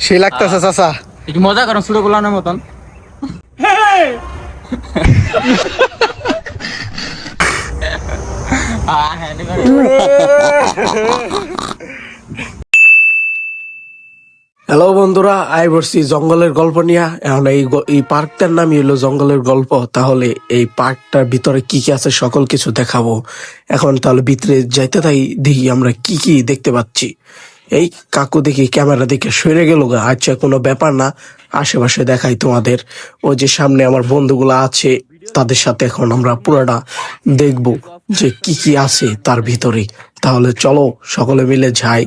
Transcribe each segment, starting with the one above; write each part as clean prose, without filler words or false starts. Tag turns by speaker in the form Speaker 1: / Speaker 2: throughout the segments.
Speaker 1: সেই লাগতেছে চাচা।
Speaker 2: একটু মজা করো ছোট গোলানোর মতন।
Speaker 1: হ্যালো বন্ধুরা, আই বলছি জঙ্গলের গল্প নিয়ে। এখন এই পার্কটার নামই হলো জঙ্গলের গল্প। তাহলে এই পার্কটার ভিতরে কি কি আছে সকল কিছু দেখাবো। এখন তাহলে ভিতরে যাইতে তাই দেখি আমরা কি কি দেখতে পাচ্ছি। এই কাকু দেখি ক্যামেরা দেখে সরে গেল গা। আচ্ছা, কোনো ব্যাপার না, আশেপাশে দেখাই তোমাদের। ওই যে সামনে আমার বন্ধুগুলো আছে, তাদের সাথে এখন আমরা পুরোটা দেখবো যে কি কি আছে তার ভিতরে। তাহলে চলো সকলে মিলে যাই।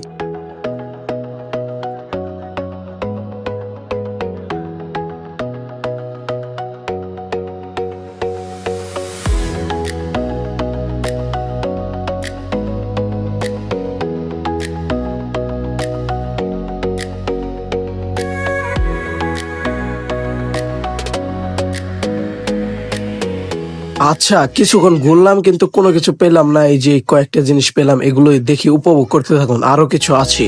Speaker 1: আচ্ছা, কিছুক্ষণ ঘুরলাম কিন্তু কোনো কিছু পেলাম না। এই যে কয়েকটা জিনিস পেলাম, এগুলোই দেখি উপভোগ করতে থাকুন। আরো কিছু আছে।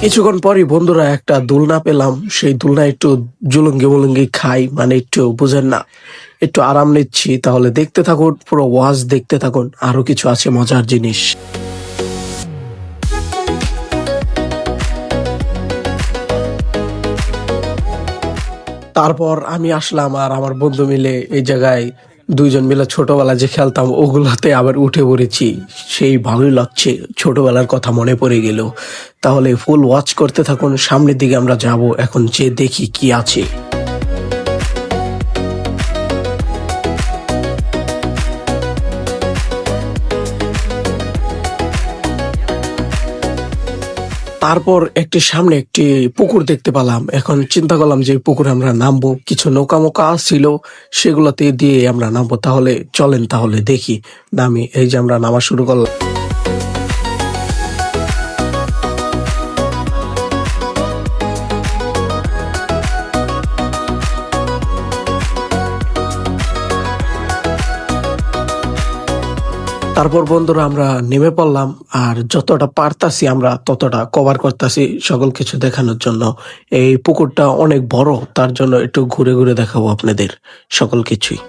Speaker 1: কিছুক্ষণ পরই বন্ধুরা একটা দোলনা পেলাম। সেই দোলনা একটু জুলুঙ্গি মুলুঙ্গি খাই, মানে একটু বুঝেন না, একটু আরাম নিচ্ছি। তাহলে দেখতে থাকুন, পুরো ওয়াজ দেখতে থাকুন। আরো কিছু আছে মজার জিনিস। তারপর আমি আসলাম আর আমার বন্ধু মিলে এই জায়গায় দুইজন মিলে ছোটবেলা যে খেলতাম ওগুলাতে আবার উঠে পড়েছি। সেই ভালোই লাগছে, ছোটবেলার কথা মনে পড়ে গেল। তাহলে ফুল ওয়াচ করতে থাকুন। সামনের দিকে আমরা যাব, এখন যে দেখি কি আছে। তারপর একটি সামনে একটি পুকুর দেখতে পেলাম। এখন চিন্তা করলাম যে পুকুরে আমরা নামবো। কিছু নৌকা মোকা ছিল, সেগুলোতে দিয়ে আমরা নামবো। তাহলে চলেন, তাহলে দেখি নামি। এই যে আমরা নামা শুরু করলাম। তারপর বন্ধুরা আমরা নেমে পড়লাম, আর যতটা পারতাছি আমরা ততটা কভার করতেছি সকল কিছু দেখানোর জন্য। এই পুকুরটা অনেক বড়, তার জন্য একটু ঘুরে ঘুরে দেখাবো আপনাদের সকল কিছুই।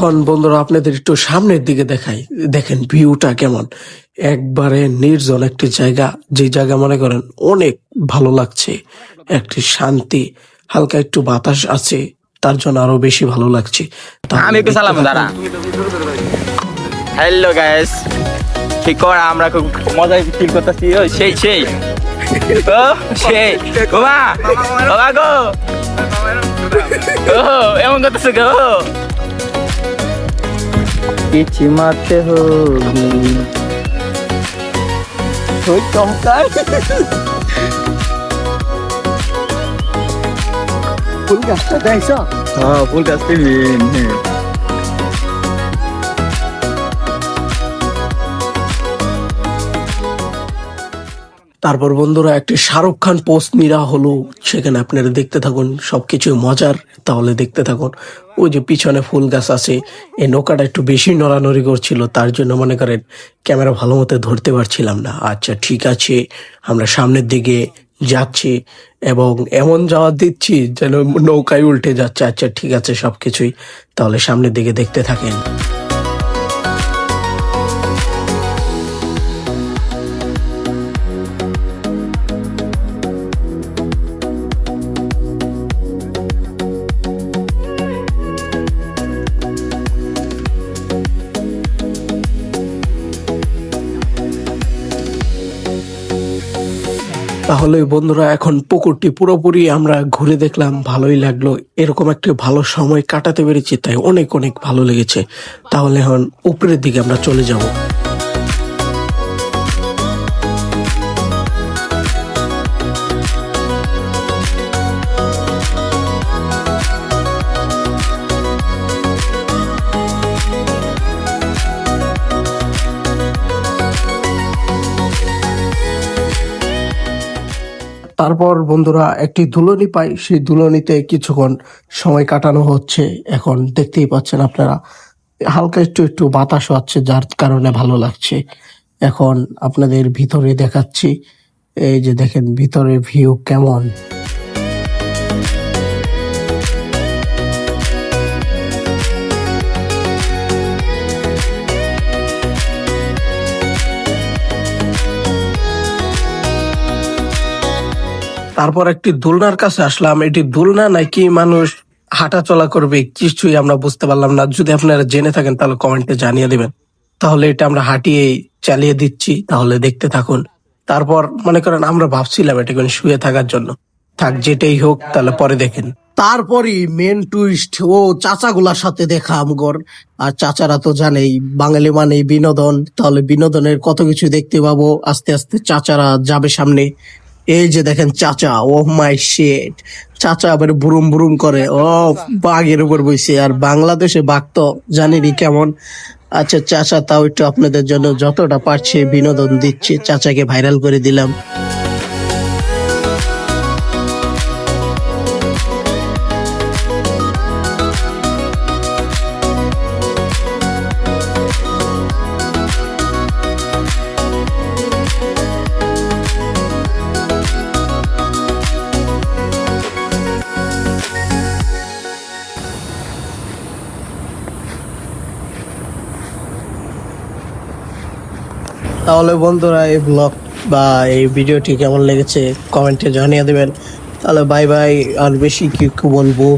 Speaker 1: এখন বন্ধুরা আপনাদের একটু সামনের দিকে দেখাই, দেখেন ভিউটা কেমন। একবারে নির্জন একটি জায়গা, যে জায়গা মনে করেন অনেক ভালো লাগছে। একটি শান্তি, হালকা একটু বাতাস আছে, তার জন্য আরো বেশি ভালো লাগছে।
Speaker 2: আমি একটু সালাম দাঁড়া। হ্যালো গাইস, কি করা? আমরা খুব মজায় ফিল করতেছি। ও সেই সেই ও সেই বাবা বাবা গো ও এমন করতেছে গো। কিছু মারতে হবে ওই চমকার ফুল গাছটা দেখছ? হ্যাঁ, ফুল গাছটা মেন। হ্যাঁ,
Speaker 1: তারপর বন্ধুরা একটি শাহরুখ খান পোস্ট নিরা হলো, সেখানে আপনারা দেখতে থাকুন, সবকিছু মজার। তাহলে দেখতে থাকুন। ওই যে পিছনে ফুল গাছ আছে, এই নৌকাটা একটু বেশি নড়ানড়ি করছিল, তার জন্য মনে করেন ক্যামেরা ভালো মতো ধরতে পারছিলাম না। আচ্ছা ঠিক আছে, আমরা সামনের দিকে যাচ্ছি এবং এমন যাওয়া দিচ্ছি যেন নৌকায় উল্টে যাচ্ছে। আচ্ছা ঠিক আছে সবকিছুই, তাহলে সামনের দিকে দেখতে থাকেন। তাহলে বন্ধুরা এখন পুকুরটি পুরোপুরি আমরা ঘুরে দেখলাম, ভালোই লাগলো। এরকম একটা ভালো সময় কাটাতে পেরেছি, তাই অনেক অনেক ভালো লেগেছে। তাহলে এখন উপরের দিকে আমরা চলে যাব। তারপর বন্ধুরা একটি দুলনি পাই, সেই দুলনিতে কিছুক্ষণ সময় কাটানো হচ্ছে। এখন দেখতেই পাচ্ছেন আপনারা, হালকা একটু একটু বাতাসও আছে, যার কারণে ভালো লাগছে। এখন আপনাদের ভিতরে দেখাচ্ছি, এই যে দেখেন ভিতরে ভিউ কেমন। তারপর একটি দোলনার কাছে আসলাম, এটি দোলনা নাকি মানুষ হাঁটা চলা করবে কিছুই আমরা বুঝতে পারলাম না। যদি আপনারা জেনে থাকেন তাহলে কমেন্টে জানিয়ে দিবেন। তাহলে এটা আমরা হাঁটিয়ে চালিয়ে দিচ্ছি, তাহলে দেখতে থাকুন। তারপর মনে করেন আমরা ভাবছিলাম এটা কোনো শুয়ে থাকার জন্য, থাক যেটাই হোক, তাহলে পরে দেখেন। তারপরই মেন টুইস্ট, ও চাচাগুলার সাথে দেখা আমগর। আর চাচারা তো জানেই বাঙালি মানে বিনোদন, তাহলে বিনোদনের কত কিছু দেখতে পাবো। আস্তে আস্তে চাচারা যাবে সামনে। এই যে দেখেন চাচা, ও মাই শেট, চাচা আবার বুরুম বুরুম করে, ও বাঘের উপর বইছে। আর বাংলাদেশে বাঘ তো জানেনই কেমন। আচ্ছা চাচা তাও একটু আপনাদের জন্য যতটা পারছে বিনোদন দিচ্ছে, চাচাকে ভাইরাল করে দিলাম। তাহলে বন্ধুরা এই ব্লগ বা এই ভিডিওটি কেমন লেগেছে কমেন্টে জানিয়ে দেবেন। তাহলে বাই বাই, আর বেশি কি বলবো।